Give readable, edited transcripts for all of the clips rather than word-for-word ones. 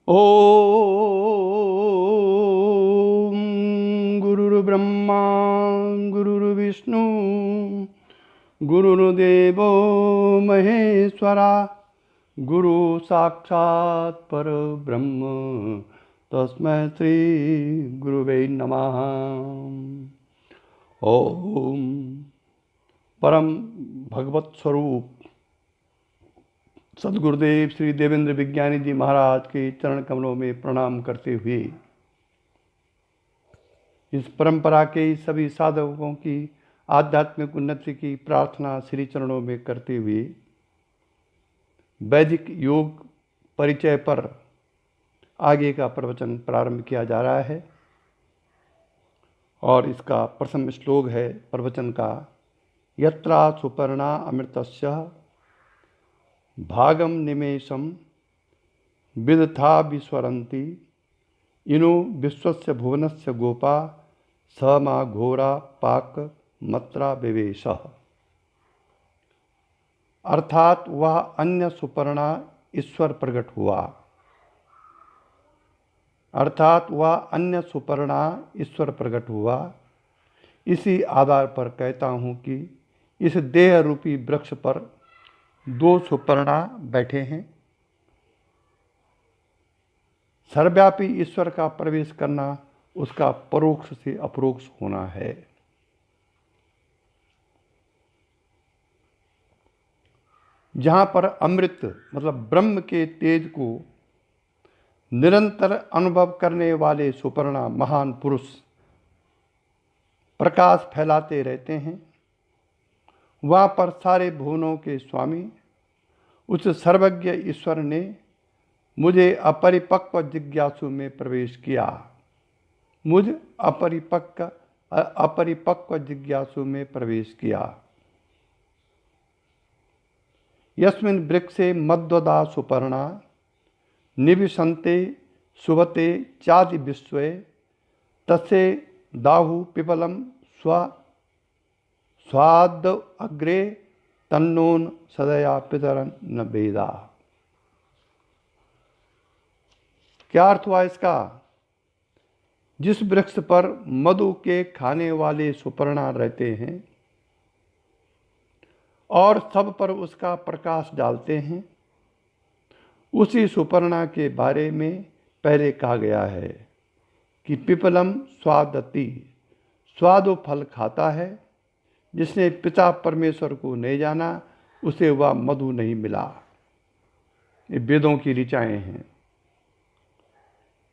ओम गुरुर्ब्रह्मा गुरुर्विष्णु गुरुर्देवो महेश्वरा गुरु साक्षात् परब्रह्म तस्मै श्री गुरुवे नमः। ओम परम भगवत स्वरूप सद्गुरुदेव श्री देवेंद्र विज्ञानी जी महाराज के चरण कमलों में प्रणाम करते हुए इस परंपरा के सभी साधकों की आध्यात्मिक उन्नति की प्रार्थना श्री चरणों में करते हुए वैदिक योग परिचय पर आगे का प्रवचन प्रारंभ किया जा रहा है और इसका प्रथम श्लोक है प्रवचन का, यत्रा सुपर्णा अमृतस्य भागम निमेषम विदथा विस्वरन्ति इनो विश्वस्य भुवनस्य गोपा स मा घोरा पाक मत्रा विवेश। अर्थात वह अन्य सुपर्णा ईश्वर प्रकट हुआ, इसी आधार पर कहता हूँ कि इस देह रूपी वृक्ष पर दो सुपर्णा बैठे हैं। सर्वव्यापी ईश्वर का प्रवेश करना उसका परोक्ष से अपरोक्ष होना है। जहाँ पर अमृत मतलब ब्रह्म के तेज को निरंतर अनुभव करने वाले सुपर्णा महान पुरुष प्रकाश फैलाते रहते हैं, वहाँ पर सारे भुवनों के स्वामी उस सर्वज्ञ ईश्वर ने मुझे अपरिपक्व जिज्ञासु में प्रवेश किया, यस्मिन् वृक्षे मद्वदा सुपर्णा निविशन्ते सुवते चादि विश्वे तस्य दाहु पिपलम स्वाद अग्रे तन्नोन सदया पितरन न वेदा। क्या अर्थ हुआ इसका? जिस वृक्ष पर मधु के खाने वाले सुपर्णा रहते हैं और सब पर उसका प्रकाश डालते हैं, उसी सुपर्णा के बारे में पहले कहा गया है कि पिपलम स्वादति, स्वादो फल खाता है। जिसने पिता परमेश्वर को नहीं जाना उसे वह मधु नहीं मिला। ये वेदों की ऋचाएँ हैं।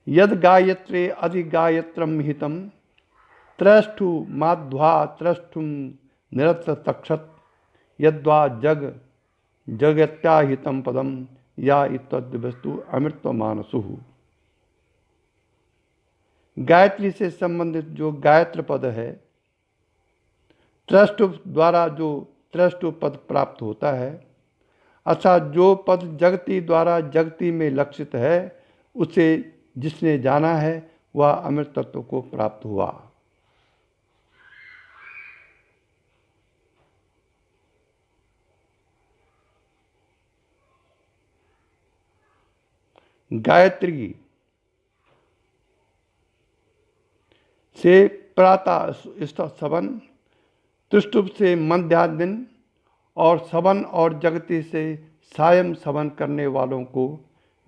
यद गायत्रे अधिगायत्रम हितम त्रष्टु माध्वा त्रष्टुम निरत तक्षत यद्वा जगत्याहितम पदम या इत्तद्वस्तु अमृत मानसु। गायत्री से संबंधित जो गायत्र पद है, त्रष्टु द्वारा जो त्रष्टु पद प्राप्त होता है, अच्छा जो पद जगती द्वारा जगती में लक्षित है, उसे जिसने जाना है वह अमृत तत्व को प्राप्त हुआ। गायत्री से प्रातः सवन, तुष्टुप से मध्याह्न और सवन और जगती से सायं सवन करने वालों को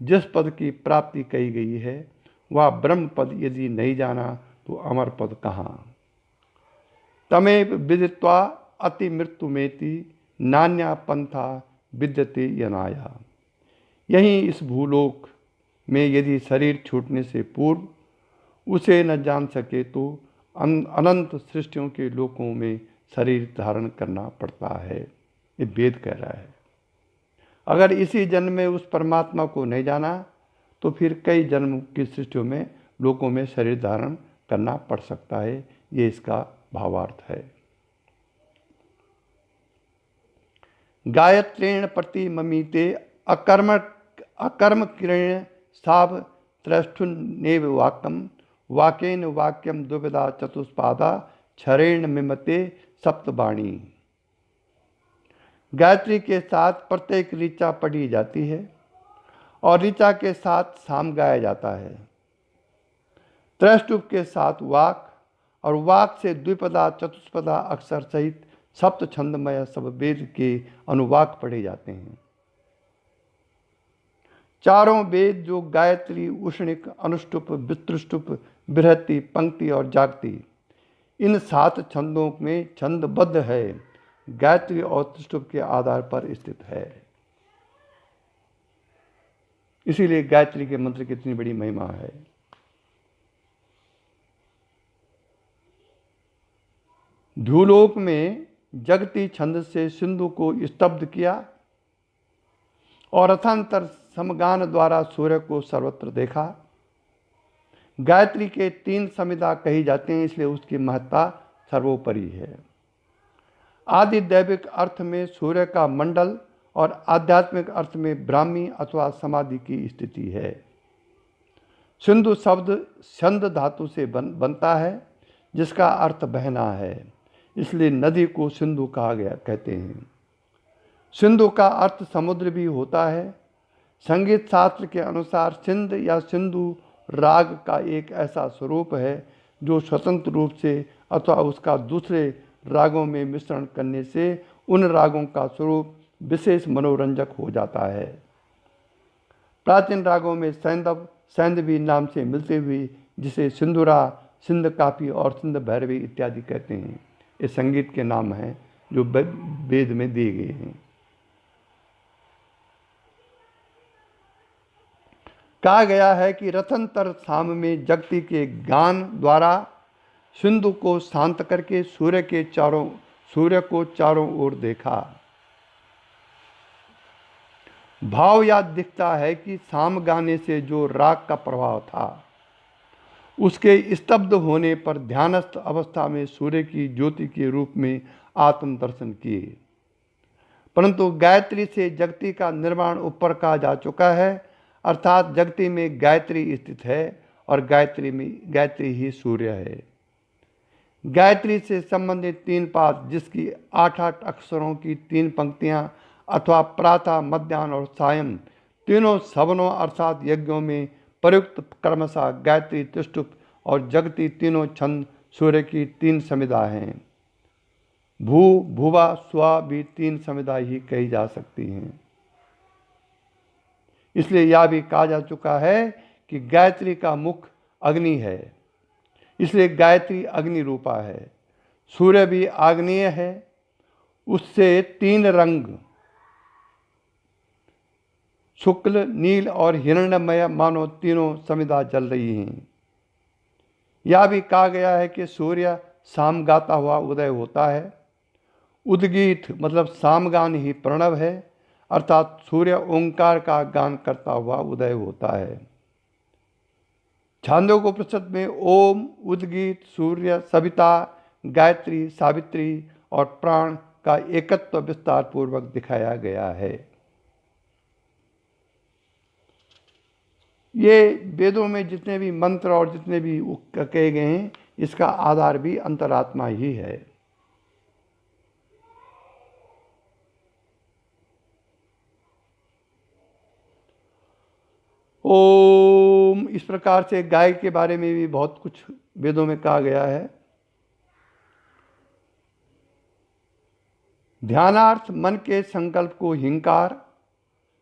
जिस पद की प्राप्ति कही गई है वह ब्रह्म पद यदि नहीं जाना तो अमर पद कहाँ। तमेव विदित्वा अति मृत्युमेति नान्या पंथा विद्यते यनाया। यहीं इस भूलोक में यदि शरीर छूटने से पूर्व उसे न जान सके तो अनंत सृष्टियों के लोकों में शरीर धारण करना पड़ता है। ये वेद कह रहा है। अगर इसी जन्म में उस परमात्मा को नहीं जाना तो फिर कई जन्म की सृष्टियों में लोकों में शरीर धारण करना पड़ सकता है। ये इसका भावार्थ है। गायत्रेण प्रति ममीते अकर्म किरण साव त्रष्टुन्नेव वाक्यम वाकेन वाक्यम दुविधा चतुष्पादा क्षरेण मिमते सप्तवाणी। गायत्री के साथ प्रत्येक ऋचा पढ़ी जाती है और ऋचा के साथ साम गाया जाता है। त्रैष्टुप के साथ वाक और वाक से द्विपदा चतुष्पदा अक्षर सहित सप्त छंदमय सब वेद के अनुवाक पढ़े जाते हैं। चारों वेद जो गायत्री, उष्णिक, अनुष्टुप, वित्रुष्टुप, बृहति, पंक्ति और जागती, इन 7 छंदों में छंदबद्ध है, गायत्री और त्रिष्टुप के आधार पर स्थित है। इसीलिए गायत्री के मंत्र की इतनी बड़ी महिमा है। ध्रुलोक में जगती छंद से सिंधु को स्तब्ध किया और अथांतर समगान द्वारा सूर्य को सर्वत्र देखा। गायत्री के 3 समिधा कही जाते हैं, इसलिए उसकी महत्ता सर्वोपरि है। आदि दैविक अर्थ में सूर्य का मंडल और आध्यात्मिक अर्थ में ब्राह्मी अथवा समाधि की स्थिति है। सिंधु शब्द छंद धातु से बनता है, जिसका अर्थ बहना है, इसलिए नदी को सिंधु कहा गया कहते हैं। सिंधु का अर्थ समुद्र भी होता है। संगीत शास्त्र के अनुसार सिंध या सिंधु राग का एक ऐसा स्वरूप है जो स्वतंत्र रूप से अथवा उसका दूसरे रागों में मिश्रण करने से उन रागों का स्वरूप विशेष मनोरंजक हो जाता है। प्राचीन रागों में सैंधव, सैंधवी नाम से मिलते हुए जिसे सिंधुरा, सिंध काफी और सिंध भैरवी इत्यादि कहते हैं, ये संगीत के नाम हैं जो वेद में दिए गए हैं। कहा गया है कि रथंतर साम में जगती के गान द्वारा सिंधु को शांत करके सूर्य को चारों ओर देखा। भाव याद दिखता है कि साम गाने से जो राग का प्रभाव था, उसके स्तब्ध होने पर ध्यानस्थ अवस्था में सूर्य की ज्योति के रूप में आत्म दर्शन किए। परंतु गायत्री से जगती का निर्माण ऊपर कहा जा चुका है, अर्थात जगती में गायत्री स्थित है और गायत्री ही सूर्य है। गायत्री से संबंधित 3 पाद, जिसकी 8-8 अक्षरों की 3 पंक्तियां अथवा प्रातः, मध्याह्न और सायं तीनों सवनों अर्थात यज्ञों में प्रयुक्त क्रमशः गायत्री, त्रिष्टुप और जगती तीनों छंद सूर्य की 3 समिधा हैं। भू, भुवा, स्वा भी 3 समिधा ही कही जा सकती हैं। इसलिए यह भी कहा जा चुका है कि गायत्री का मुख अग्नि है, इसलिए गायत्री अग्नि रूपा है। सूर्य भी आग्नेय है, उससे 3 रंग शुक्ल, नील और हिरण्यमय मानो तीनों समिधा जल रही हैं। यह भी कहा गया है कि सूर्य साम गाता हुआ उदय होता है। उद्गीत मतलब सामगान ही प्रणव है, अर्थात सूर्य ओंकार का गान करता हुआ उदय होता है। छांदोग्योपनिषद में ओम, उद्गीत, सूर्य, सविता, गायत्री, सावित्री और प्राण का एकत्व विस्तार पूर्वक दिखाया गया है। ये वेदों में जितने भी मंत्र और जितने भी कहे गए हैं, इसका आधार भी अंतरात्मा ही है। ओम, इस प्रकार से गाय के बारे में भी बहुत कुछ वेदों में कहा गया है। ध्यानार्थ मन के संकल्प को हिंकार,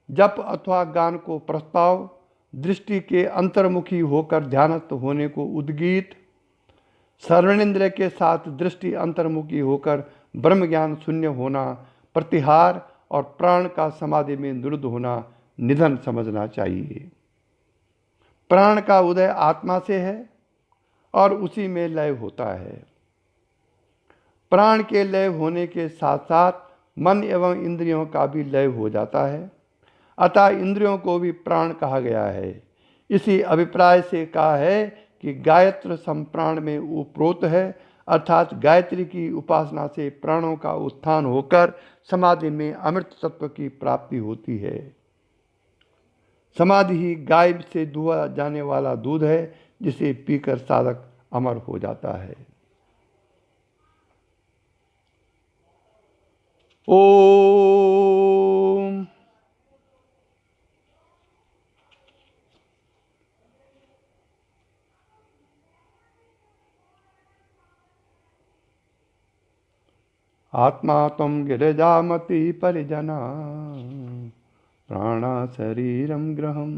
जप अथवा गान को प्रस्ताव, दृष्टि के अंतर्मुखी होकर ध्यानस्थ होने को उद्गीत, श्रवणेन्द्रिय के साथ दृष्टि अंतर्मुखी होकर ब्रह्म ज्ञान शून्य होना प्रतिहार और प्राण का समाधि में निरुद्ध होना निधन समझना चाहिए। प्राण का उदय आत्मा से है और उसी में लय होता है। प्राण के लय होने के साथ साथ मन एवं इंद्रियों का भी लय हो जाता है, अतः इंद्रियों को भी प्राण कहा गया है। इसी अभिप्राय से कहा है कि गायत्र संप्राण में उपरोत है, अर्थात गायत्री की उपासना से प्राणों का उत्थान होकर समाधि में अमृत तत्व की प्राप्ति होती है। समाधि ही गाय से दुआ जाने वाला दूध है, जिसे पीकर साधक अमर हो जाता है। ओम। आत्मा त्वं गिरिजामति परिजना प्राणा शरीरम गृहम्।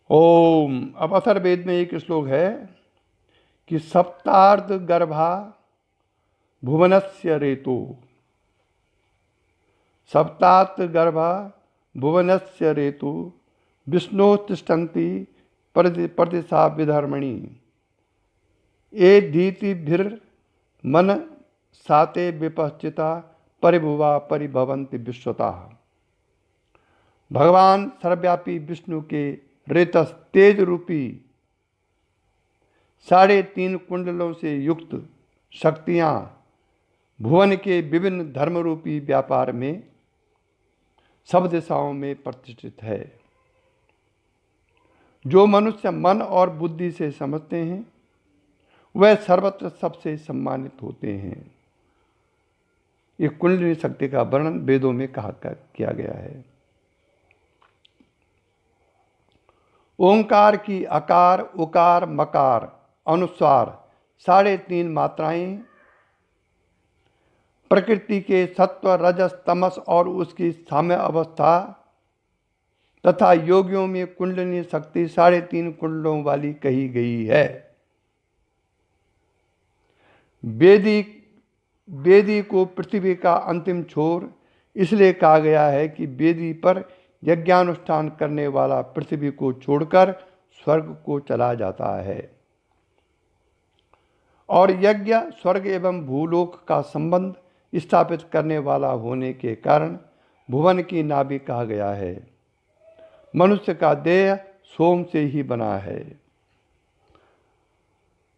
ओम। अब अथर्ववेद में एक श्लोक है कि सप्तार्ध गर्भा भुवनस्य रेतो, सप्तार्ध गर्भा भुवनस्य रेतो विष्णु तिष्ठन्ति प्रदिशा विधर्मणि ए धीतिभिर्मन साते विपश्चिता परिभुवा परिभवन्ति विश्वता। भगवान सर्वव्यापी विष्णु के रेतस तेज रूपी 3.5 कुंडलों से युक्त शक्तियाँ भुवन के विभिन्न धर्म रूपी व्यापार में सब दिशाओं में प्रतिष्ठित है। जो मनुष्य मन और बुद्धि से समझते हैं वह सर्वत्र सबसे सम्मानित होते हैं। ये कुंडलिनी शक्ति का वर्णन वेदों में किया गया है। ओंकार की अकार उकार मकार अनुस्वार 3.5 मात्राएं प्रकृति के सत्व रजस तमस और उसकी साम्य अवस्था तथा योगियों में कुंडलिनी शक्ति 3.5 कुंडलों वाली कही गई है। वेदी को पृथ्वी का अंतिम छोर इसलिए कहा गया है कि वेदी पर यज्ञानुष्ठान करने वाला पृथ्वी को छोड़कर स्वर्ग को चला जाता है और यज्ञ स्वर्ग एवं भूलोक का संबंध स्थापित करने वाला होने के कारण भुवन की नाभि कहा गया है। मनुष्य का देह सोम से ही बना है।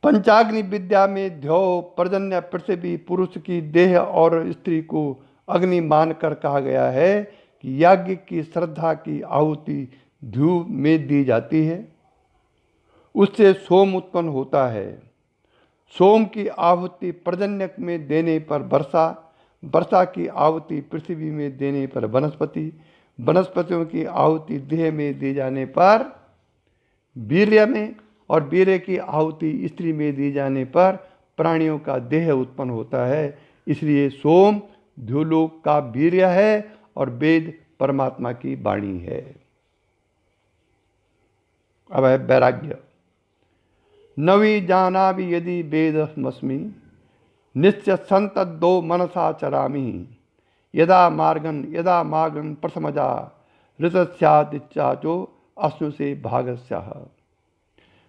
पंचाग्नि विद्या में द्यौ पर्जन्य पृथ्वी पुरुष की देह और स्त्री को अग्नि मानकर कहा गया है कि यज्ञ की श्रद्धा की आहुति ध्रुव में दी जाती है, उससे सोम उत्पन्न होता है। सोम की आहुति पर्जन्य में देने पर वर्षा, वर्षा की आहुति पृथ्वी में देने पर वनस्पति, वनस्पतियों की आहुति देह में दी जाने पर वीर्य में और वीर्य की आहुति स्त्री में दी जाने पर प्राणियों का देह उत्पन्न होता है। इसलिए सोम ध्रुलोक का वीर्य है और वेद परमात्मा की वाणी है। अब है वैराग्य। नवी जानामि यदि वेदमस्मि निश्चय संतद्दो मनसा चरामि यदा मार्गन प्रथमजा ऋतस्यादिच्छा जो अश्नु से भागस्याः।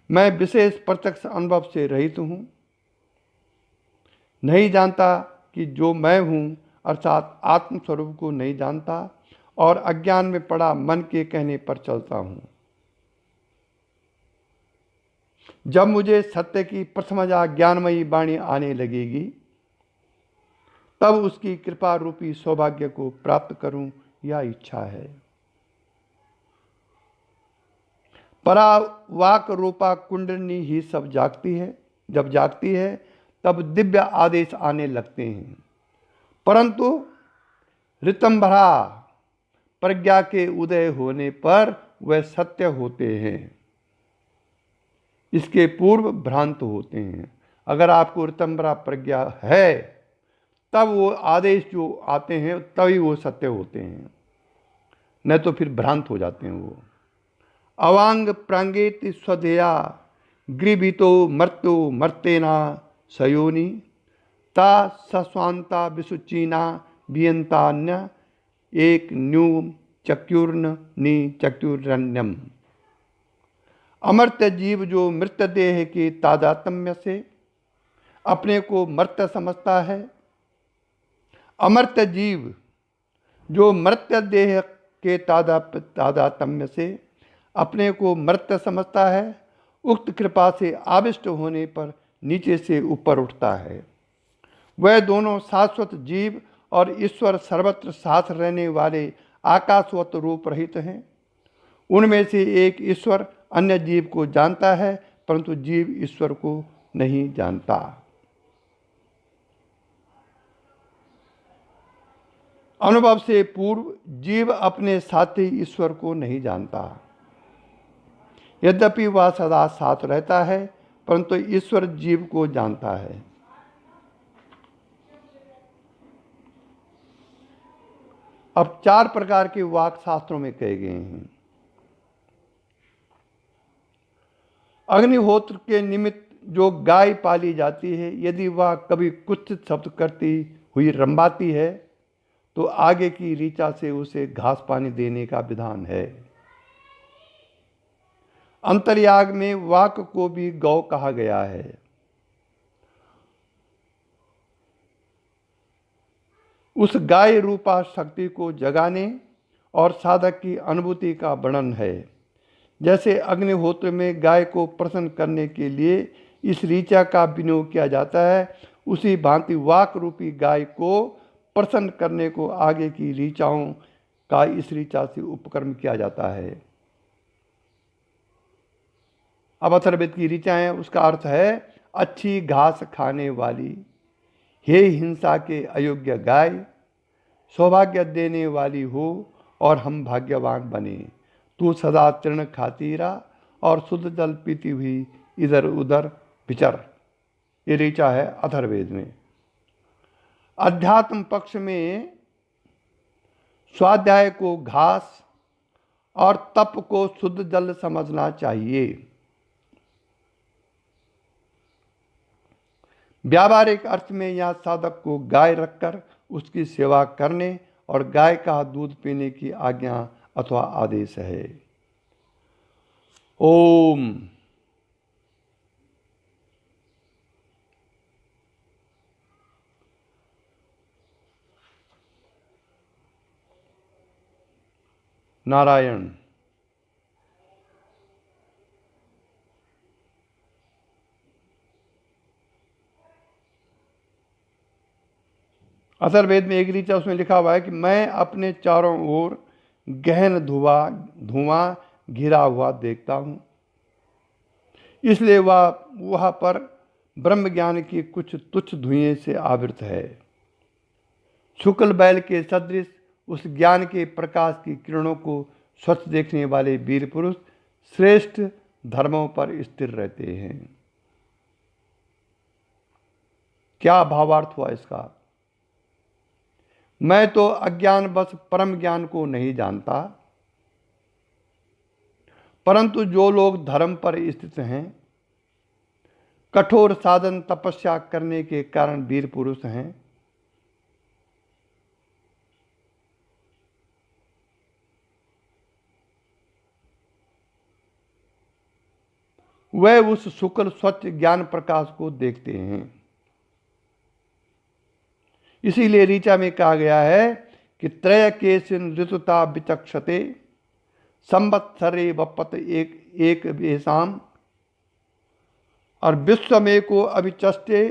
मैं विशेष प्रत्यक्ष अनुभव से रहित हूँ, नहीं जानता कि जो मैं हूँ अर्थात आत्मस्वरूप को नहीं जानता और अज्ञान में पड़ा मन के कहने पर चलता हूँ। जब मुझे सत्य की प्रथमजा ज्ञानमयी वाणी आने लगेगी तब उसकी कृपा रूपी सौभाग्य को प्राप्त करूं, यह इच्छा है। परावाक रूपा कुंडलिनी ही सब जागती है। जब जागती है तब दिव्य आदेश आने लगते हैं, परंतु ऋतंभरा प्रज्ञा के उदय होने पर वह सत्य होते हैं, इसके पूर्व भ्रांत होते हैं। अगर आपको ऋतंभरा प्रज्ञा है तब वो आदेश जो आते हैं तभी वो सत्य होते हैं, नहीं तो फिर भ्रांत हो जाते हैं वो। अवांग प्रांगेति स्वधेया गृभीतो मर्त्यो मर्तेना सयोनि ता सस्वांता विसुचीना वियंतान्य एक न्यूम चक्युर्न नि चक्युरन्यम। अमर्त्य जीव जो मृत देह के तादात्म्य से अपने को मर्त्य समझता है, अमर्त्य जीव जो मर्त्य देह के तादात्म्य से अपने को मर्त्य समझता है, उक्त कृपा से आविष्ट होने पर नीचे से ऊपर उठता है। वह दोनों शाश्वत जीव और ईश्वर सर्वत्र साथ रहने वाले आकाशवत रूप रहित हैं। उनमें से एक ईश्वर अन्य जीव को जानता है, परंतु जीव ईश्वर को नहीं जानता। अनुभव से पूर्व जीव अपने साथी ईश्वर को नहीं जानता। यद्यपि वह सदा साथ रहता है, परंतु ईश्वर जीव को जानता है। अब 4 प्रकार के वाक शास्त्रों में कहे गए हैं। अग्निहोत्र के निमित्त जो गाय पाली जाती है, यदि वह कभी कुत्सित शब्द करती हुई रंबाती है तो आगे की ऋचा से उसे घास पानी देने का विधान है। अंतर्याग में वाक को भी गौ कहा गया है। उस गाय रूपा शक्ति को जगाने और साधक की अनुभूति का वर्णन है। जैसे अग्निहोत्र में गाय को प्रसन्न करने के लिए इस ऋचा का विनियोग किया जाता है, उसी भांति वाक रूपी गाय को प्रसन्न करने को आगे की ऋचाओं का इस ऋचा से उपक्रम किया जाता है। अब अथर्ववेद की ऋचाएं, उसका अर्थ है अच्छी घास खाने वाली, हे हिंसा के अयोग्य गाय, सौभाग्य देने वाली हो और हम भाग्यवान बने। तू सदा तृण खाती रहा और शुद्ध जल पीती हुई इधर उधर विचर। ये ऋचा है अथर्ववेद में। अध्यात्म पक्ष में स्वाध्याय को घास और तप को शुद्ध जल समझना चाहिए। व्यावहारिक अर्थ में यह साधक को गाय रखकर उसकी सेवा करने और गाय का दूध पीने की आज्ञा अथवा आदेश है। ओम नारायण। अथर्ववेद में एक ऋचा उसमें लिखा हुआ है कि मैं अपने चारों ओर गहन धुआं घिरा हुआ देखता हूं, इसलिए वह पर ब्रह्म ज्ञान की कुछ तुच्छ धुएं से आवृत है। शुक्ल बैल के सदृश उस ज्ञान के प्रकाश की किरणों को स्वच्छ देखने वाले वीर पुरुष श्रेष्ठ धर्मों पर स्थिर रहते हैं। क्या भावार्थ हुआ इसका? मैं तो अज्ञानवश परम ज्ञान को नहीं जानता, परंतु जो लोग धर्म पर स्थित हैं, कठोर साधन तपस्या करने के कारण वीर पुरुष हैं, वह उस शुक्ल स्वच्छ ज्ञान प्रकाश को देखते हैं। इसीलिए ऋचा में कहा गया है कि त्रय केशिन ऋतुता विचक्षते संवत्सरे वपत एक वेशाम, और विश्व में को अभिचष्टे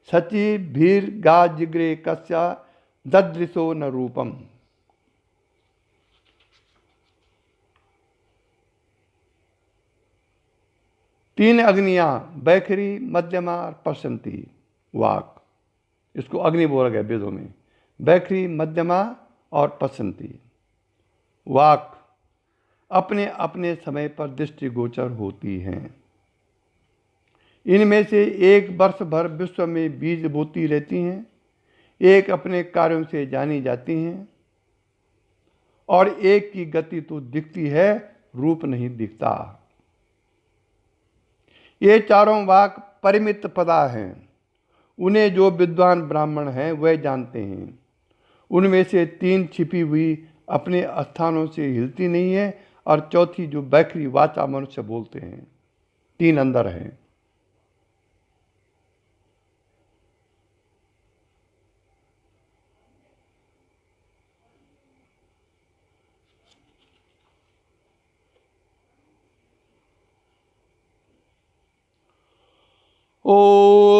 सची भीर गा जिग्रे कस्या ददृशो न रूपम। तीन अग्नियां बैखरी, मध्यमा और पश्चंती वाक, इसको अग्नि बोला गया वेदों में। बैखरी, मध्यमा और पश्चंती वाक अपने अपने समय पर दृष्टिगोचर होती हैं। इनमें से एक वर्ष भर विश्व में बीज बोती रहती हैं, एक अपने कार्यों से जानी जाती हैं, और एक की गति तो दिखती है, रूप नहीं दिखता। ये चारों वाक परिमित पदा हैं। उन्हें जो विद्वान ब्राह्मण हैं वह जानते हैं। उनमें से 3 छिपी हुई अपने स्थानों से हिलती नहीं है, और चौथी जो बैखरी वाचा मनुष्य बोलते हैं, 3 अंदर हैं। ओम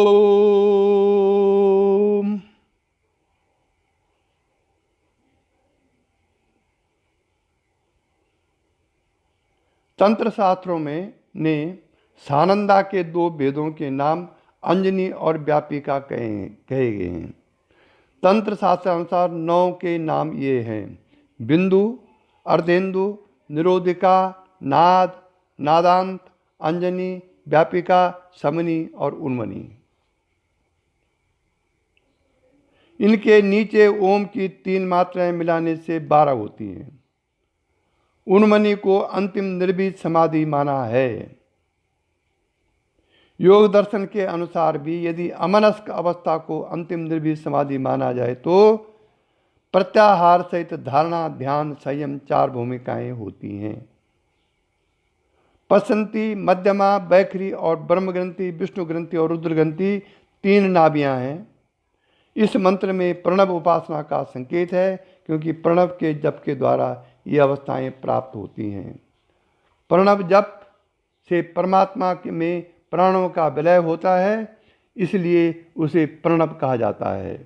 तंत्र शास्त्रों में ने सानंदा के 2 वेदों के नाम अंजनी और व्यापिका कहे गए हैं। तंत्र शास्त्र अनुसार 9 के नाम ये हैं: बिंदु, अर्धेंदु, निरोधिका, नाद, नादांत, अंजनी, व्यापिका, समनी और उन्मनी। इनके नीचे ओम की 3 मात्राएं मिलाने से 12 होती हैं। उन्मनी को अंतिम निर्भीत समाधि माना है। योग दर्शन के अनुसार भी यदि अमनस्क अवस्था को अंतिम निर्भीत समाधि माना जाए तो प्रत्याहार सहित धारणा, ध्यान, संयम 4 भूमिकाएं होती हैं। पसंती, मध्यमा, बैखरी और ब्रह्म ग्रंथि, विष्णु ग्रंथि और रुद्र ग्रंथि 3 नाभियां हैं। इस मंत्र में प्रणव उपासना का संकेत है, क्योंकि प्रणव के जप के द्वारा ये अवस्थाएं प्राप्त होती हैं। प्रणव जप से परमात्मा में प्राणों का विलय होता है, इसलिए उसे प्रणव कहा जाता है।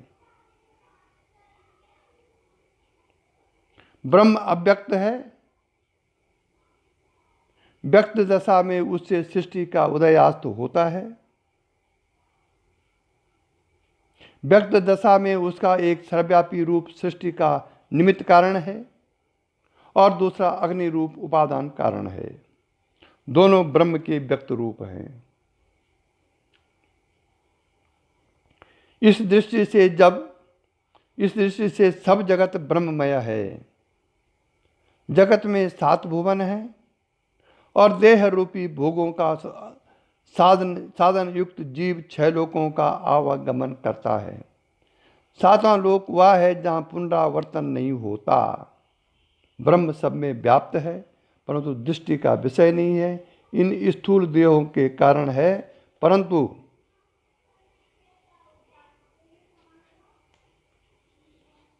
ब्रह्म अव्यक्त है। व्यक्त दशा में उससे सृष्टि का उदयास्त होता है। व्यक्त दशा में उसका एक सर्वव्यापी रूप सृष्टि का निमित्त कारण है और दूसरा अग्नि रूप उपादान कारण है। दोनों ब्रह्म के व्यक्त रूप हैं। इस दृष्टि से सब जगत ब्रह्ममय है। जगत में 7 भुवन हैं और देह रूपी भोगों का साधन युक्त जीव 6 लोकों का आवागमन करता है। 7वां लोक वह है जहाँ पुनरावर्तन नहीं होता। ब्रह्म सब में व्याप्त है, परंतु दृष्टि का विषय नहीं है। इन स्थूल देहों के कारण है, परंतु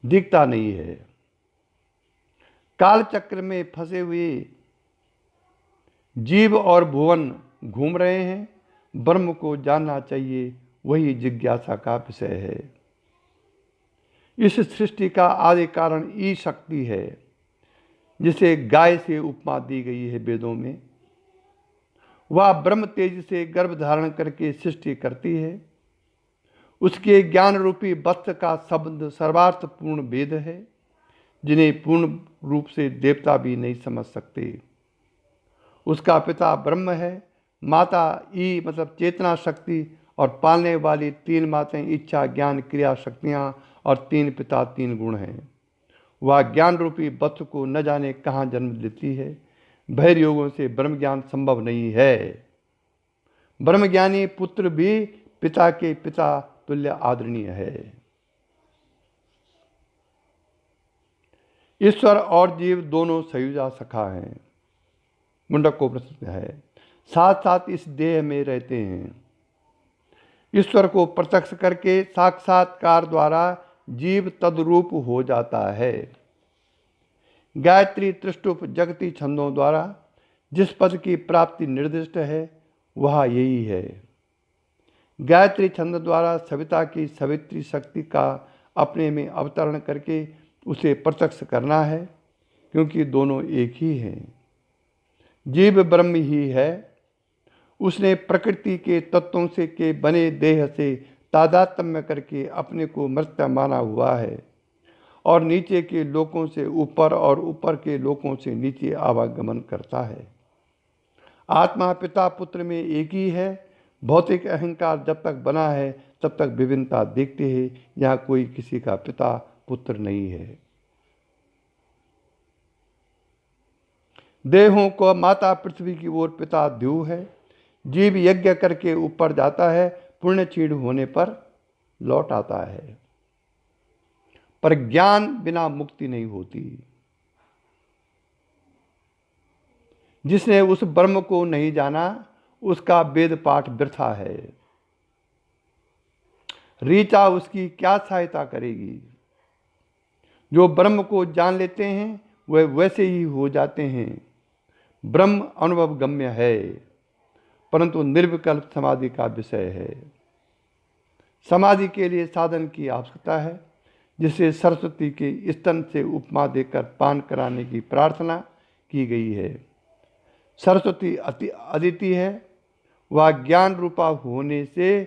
दिखता नहीं है। काल चक्र में फंसे हुए जीव और भुवन घूम रहे हैं। ब्रह्म को जानना चाहिए, वही जिज्ञासा का विषय है। इस सृष्टि का आदि कारण ई शक्ति है, जिसे गाय से उपमा दी गई है वेदों में। वह ब्रह्म तेज से गर्भ धारण करके सृष्टि करती है। उसके ज्ञान रूपी वस्त्र का शब्द सर्वार्थ पूर्ण वेद है, जिन्हें पूर्ण रूप से देवता भी नहीं समझ सकते। उसका पिता ब्रह्म है। माता ई मतलब चेतना शक्ति और पालने वाली 3 माताएं इच्छा, ज्ञान, क्रिया शक्तियाँ और 3 पिता 3 गुण हैं। वह ज्ञान रूपी वस्तु को न जाने कहाँ जन्म देती है। भैर योगों से ब्रह्म ज्ञान संभव नहीं है। ब्रह्मज्ञानी पुत्र भी पिता के पिता तुल्य आदरणीय है। ईश्वर और जीव दोनों संयुजा सखा हैं। मुंडक को प्रसिद्ध है, साथ साथ इस देह में रहते हैं। ईश्वर को प्रत्यक्ष करके साक्षात्कार द्वारा जीव तद्रूप हो जाता है। गायत्री, त्रिष्टुप, जगती छंदों द्वारा जिस पद की प्राप्ति निर्दिष्ट है वह यही है। गायत्री छंद द्वारा सविता की सवित्री शक्ति का अपने में अवतरण करके उसे प्रत्यक्ष करना है, क्योंकि दोनों एक ही हैं। जीव ब्रह्म ही है। उसने प्रकृति के तत्वों से के बने देह से तादात्म्य करके अपने को मृत माना हुआ है और नीचे के लोकों से ऊपर और ऊपर के लोकों से नीचे आवागमन करता है। आत्मा पिता पुत्र में एक ही है। भौतिक अहंकार जब तक बना है तब तक विभिन्नता देखते हैं। यहाँ कोई किसी का पिता पुत्र नहीं है। देहों को माता पृथ्वी की ओर पिता द्यू है। जीव यज्ञ करके ऊपर जाता है, पुण्य क्षीण होने पर लौट आता है। पर ज्ञान बिना मुक्ति नहीं होती। जिसने उस ब्रह्म को नहीं जाना उसका वेद पाठ वृथा है। ऋचा उसकी क्या सहायता करेगी। जो ब्रह्म को जान लेते हैं वह वैसे ही हो जाते हैं। ब्रह्म अनुभव गम्य है, परंतु निर्विकल्प समाधि का विषय है। समाधि के लिए साधन की आवश्यकता है, जिसे सरस्वती के स्तन से उपमा देकर पान कराने की प्रार्थना की गई है। सरस्वती अदिति है। वह ज्ञान रूपा होने से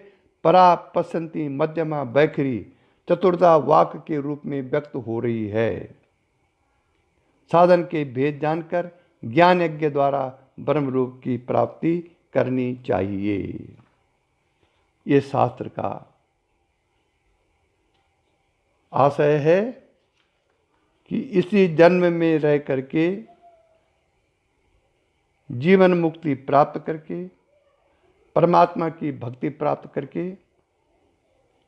परा, पसंती, मध्यमा, बैखरी चतुर्धा वाक के रूप में व्यक्त हो रही है। साधन के भेद जानकर ज्ञान यज्ञ द्वारा ब्रह्म रूप की प्राप्ति करनी चाहिए। ये शास्त्र का आशय है कि इसी जन्म में रह करके जीवन मुक्ति प्राप्त करके, परमात्मा की भक्ति प्राप्त करके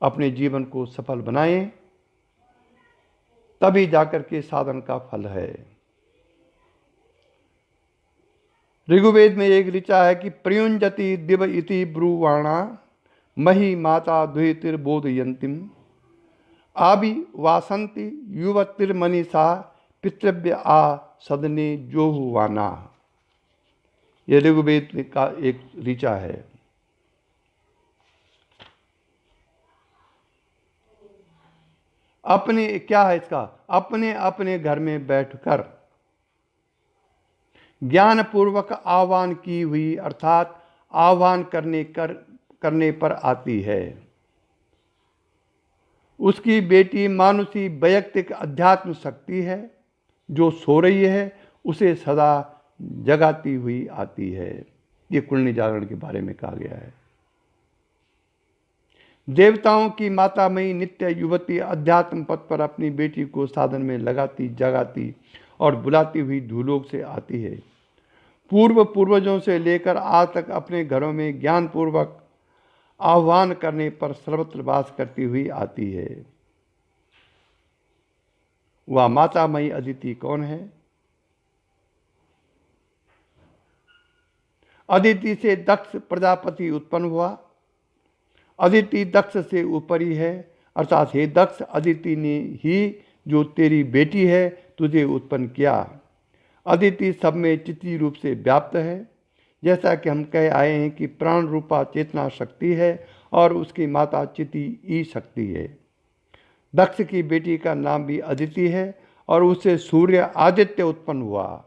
अपने जीवन को सफल बनाएं, तभी जाकर के साधन का फल है। ऋग्वेद में एक ऋचा है कि प्रयुंजति दिव इति ब्रुवाणा मही माता द्वितिर्बोधयंतिम आबि वासंति युवतिर्मनीषा पितृव्य आ सदने जोहुवाना। यह ऋग्वेद का एक ऋचा है। अपने क्या है इसका, अपने अपने घर में बैठकर ज्ञान पूर्वक आह्वान की हुई, अर्थात आह्वान करने पर आती है। उसकी बेटी मानुषी वैयक्तिक अध्यात्म शक्ति है जो सो रही है, उसे सदा जगाती हुई आती है। ये कुंडली जागरण के बारे में कहा गया है। देवताओं की माता मई नित्य युवती अध्यात्म पथ पर अपनी बेटी को साधन में लगाती, जगाती और बुलाती हुई धूलोक से आती है। पूर्वजों से लेकर आज तक अपने घरों में ज्ञान पूर्वक आह्वान करने पर सर्वत्र वास करती हुई आती है। वह माता मई अदिति कौन है? अदिति से दक्ष प्रजापति उत्पन्न हुआ। अदिति दक्ष से ऊपरी है, अर्थात हे दक्ष, अदिति ने ही जो तेरी बेटी है तुझे उत्पन्न किया। अदिति सब में चिति रूप से व्याप्त है। जैसा कि हम कह आए हैं कि प्राण रूपा चेतना शक्ति है और उसकी माता चिति ई शक्ति है। दक्ष की बेटी का नाम भी अदिति है और उससे सूर्य आदित्य उत्पन्न हुआ।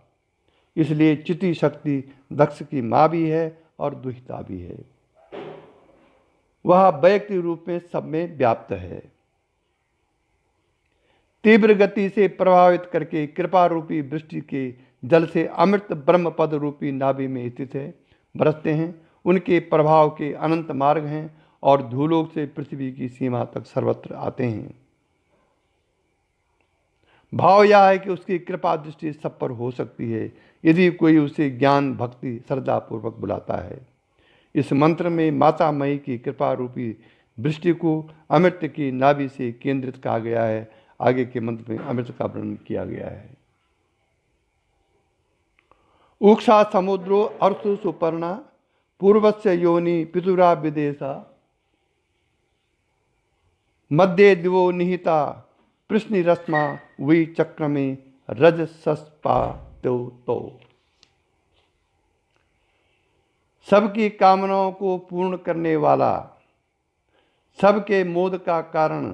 इसलिए चिति शक्ति दक्ष की माँ भी है और दुहिता भी है। वह वैयक्तिक रूप में सब में व्याप्त है। तीव्र गति से प्रभावित करके कृपा रूपी वृष्टि के जल से अमृत ब्रह्म पद रूपी नाभि में स्थित है, बरसते हैं। उनके प्रभाव के अनंत मार्ग हैं और धूलोक से पृथ्वी की सीमा तक सर्वत्र आते हैं। भाव यह है कि उसकी कृपा दृष्टि सब पर हो सकती है यदि कोई उसे ज्ञान भक्ति श्रद्धा पूर्वक बुलाता है। इस मंत्र में माता मई की कृपा रूपी वृष्टि को अमृत की नाभि से केंद्रित कहा गया है। आगे के मंत्र में अमृत का वर्णन किया गया है। ऊक्षा समुद्रो अर्थ सुपर्णा पूर्वस्य योनि पितुरा विदेशा मध्य दिवो निहिता कृष्ण रश्मा वी चक्र में रज सस्पा तो। सबकी कामनाओं को पूर्ण करने वाला, सबके मोद का कारण,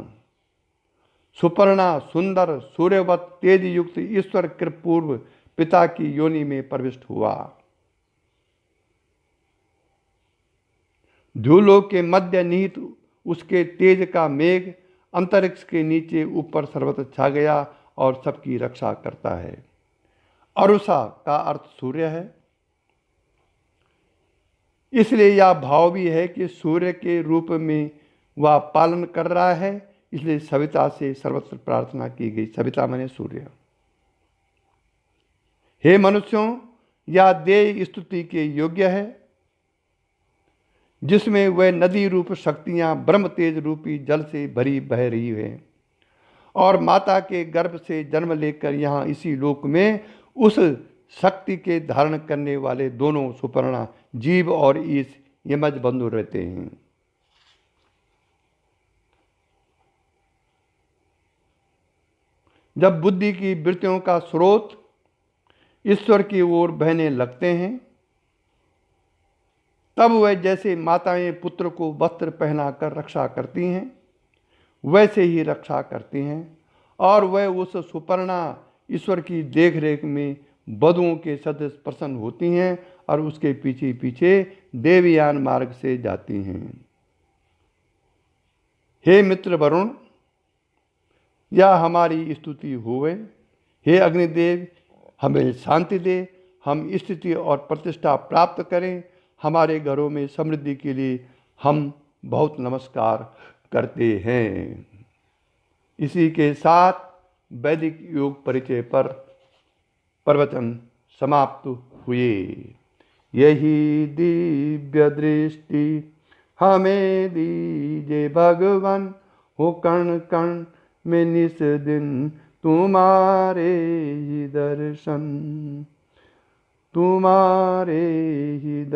सुपर्णा सुंदर सूर्यवत तेज युक्त ईश्वर कृपूर्व पिता की योनि में प्रविष्ट हुआ। धूलोक के मध्य निहित उसके तेज का मेघ अंतरिक्ष के नीचे ऊपर सर्वत्र छा गया और सबकी रक्षा करता है। अरुषा का अर्थ सूर्य है। इसलिए यह भाव भी है कि सूर्य के रूप में वह पालन कर रहा है, इसलिए सविता से सर्वत्र प्रार्थना की गई। सविता माने सूर्य। हे मनुष्यों, यह देह स्तुति के योग्य है जिसमें वह नदी रूप शक्तियां ब्रह्म तेज रूपी जल से भरी बह रही है और माता के गर्भ से जन्म लेकर यहाँ इसी लोक में उस शक्ति के धारण करने वाले दोनों सुपर्णा जीव और ईश यमज बंधु रहते हैं। जब बुद्धि की वृत्तियों का स्रोत ईश्वर की ओर बहने लगते हैं तब वह जैसे माताएं पुत्र को वस्त्र पहनाकर रक्षा करती हैं वैसे ही रक्षा करती हैं और वह उस सुपर्णा ईश्वर की देखरेख में बधुओं के सदृश प्रसन्न होती हैं और उसके पीछे पीछे देवयान मार्ग से जाती हैं। हे मित्र वरुण, यह हमारी स्तुति होवे। हे अग्निदेव, हमें शांति दे, हम स्थिति और प्रतिष्ठा प्राप्त करें, हमारे घरों में समृद्धि के लिए हम बहुत नमस्कार करते हैं। इसी के साथ वैदिक योग परिचय पर प्रवचन समाप्त हुए। यही दिव्य दृष्टि हमें दीजे भगवान, हो कण कण में निस दिन तुम्हारे ही दर्शन, तुम्हारे ही दर्शन।